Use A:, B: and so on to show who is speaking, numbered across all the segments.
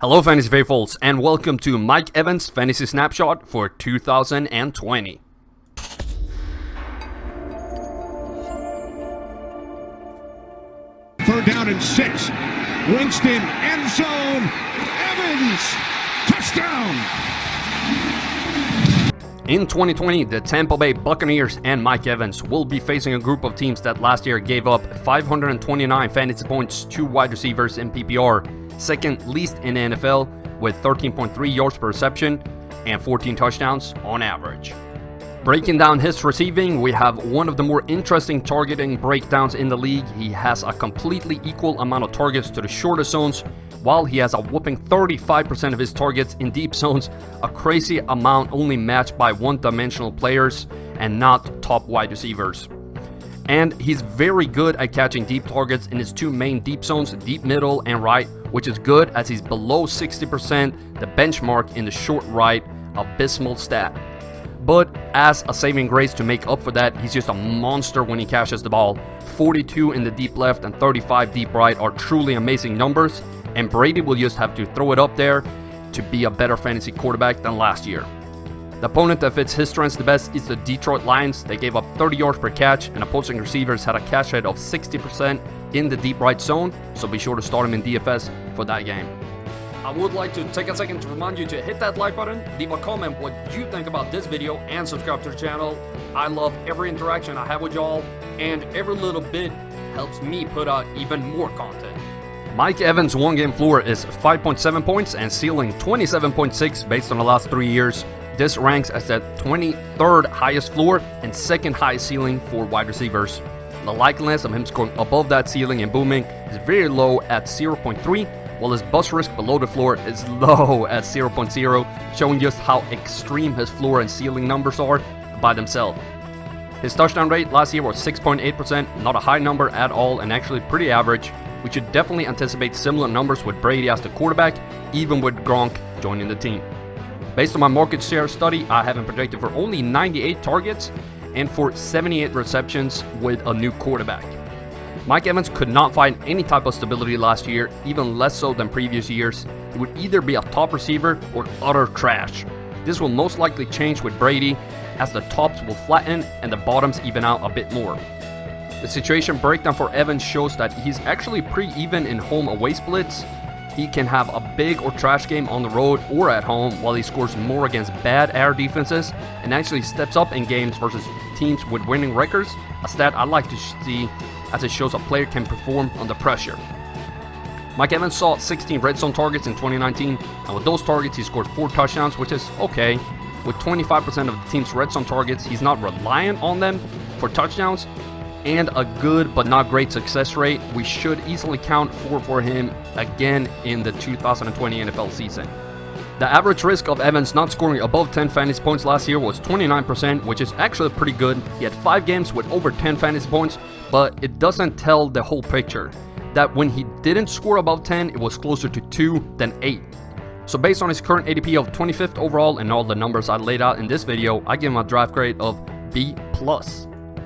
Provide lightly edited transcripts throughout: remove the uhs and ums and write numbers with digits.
A: Hello Fantasy Faithfuls, and welcome to Mike Evans Fantasy Snapshot for 2020.
B: Third down and 6. Winston, end zone. Evans, touchdown.
A: In 2020, the Tampa Bay Buccaneers and Mike Evans will be facing a group of teams that last year gave up 529 fantasy points to wide receivers in PPR, second least in the NFL with 13.3 yards per reception and 14 touchdowns on average. Breaking down his receiving, we have one of the more interesting targeting breakdowns in the league. He has a completely equal amount of targets to the shortest zones, while he has a whopping 35% of his targets in deep zones, a crazy amount only matched by one-dimensional players and not top wide receivers. And he's very good at catching deep targets in his two main deep zones, deep middle and right, which is good as he's below 60%, the benchmark in the short right, abysmal stat. But as a saving grace to make up for that, he's just a monster when he catches the ball. 42 in the deep left and 35 deep right are truly amazing numbers, and Brady will just have to throw it up there to be a better fantasy quarterback than last year. The opponent that fits his strengths the best is the Detroit Lions. They gave up 30 yards per catch, and opposing receivers had a catch rate of 60% in the deep right zone, so be sure to start him in DFS for that game. I would like to take a second to remind you to hit that like button, leave a comment what you think about this video, and subscribe to the channel. I love every interaction I have with y'all, and every little bit helps me put out even more content. Mike Evans' one-game floor is 5.7 points and ceiling 27.6 based on the last 3 years. This ranks as the 23rd highest floor and second highest ceiling for wide receivers. The likeliness of him scoring above that ceiling and booming is very low at 0.3, while his bust risk below the floor is low at 0.0, showing just how extreme his floor and ceiling numbers are by themselves. His touchdown rate last year was 6.8%, not a high number at all and actually pretty average. We should definitely anticipate similar numbers with Brady as the quarterback, even with Gronk joining the team. Based on my market share study, I have him projected for only 98 targets and for 78 receptions with a new quarterback. Mike Evans could not find any type of stability last year, even less so than previous years. He would either be a top receiver or utter trash. This will most likely change with Brady, as the tops will flatten and the bottoms even out a bit more. The situation breakdown for Evans shows that he's actually pretty even in home-away splits. He can have a big or trash game on the road or at home, while he scores more against bad air defenses and actually steps up in games versus teams with winning records, a stat I like to see as it shows a player can perform under pressure. Mike Evans saw 16 red zone targets in 2019, and with those targets he scored 4 touchdowns, which is okay. With 25% of the team's red zone targets, he's not reliant on them for touchdowns, and a good but not great success rate. We should easily count 4 for him again in the 2020 NFL season. The average risk of Evans not scoring above 10 fantasy points last year was 29%, which is actually pretty good. He had 5 games with over 10 fantasy points, but it doesn't tell the whole picture. That when he didn't score above 10, it was closer to 2 than 8. So based on his current ADP of 25th overall and all the numbers I laid out in this video, I give him a draft grade of B+.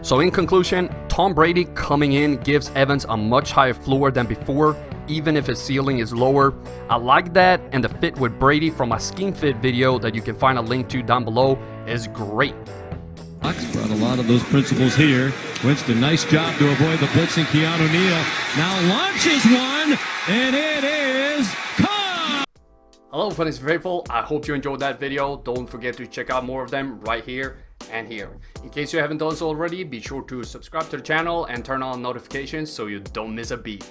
A: So in conclusion, Tom Brady coming in gives Evans a much higher floor than before, even if his ceiling is lower. I like that, and the fit with Brady from my scheme fit video that you can find a link to down below is great.
C: Brought a lot of those principles here. Winston, nice job to avoid the blitzing. Keanu Neal now launches one, and it is caught.
A: Hello Fantasy Faithful, I hope you enjoyed that video. Don't forget to check out more of them right here and here. In case you haven't done so already, be sure to subscribe to the channel and turn on notifications so you don't miss a beat.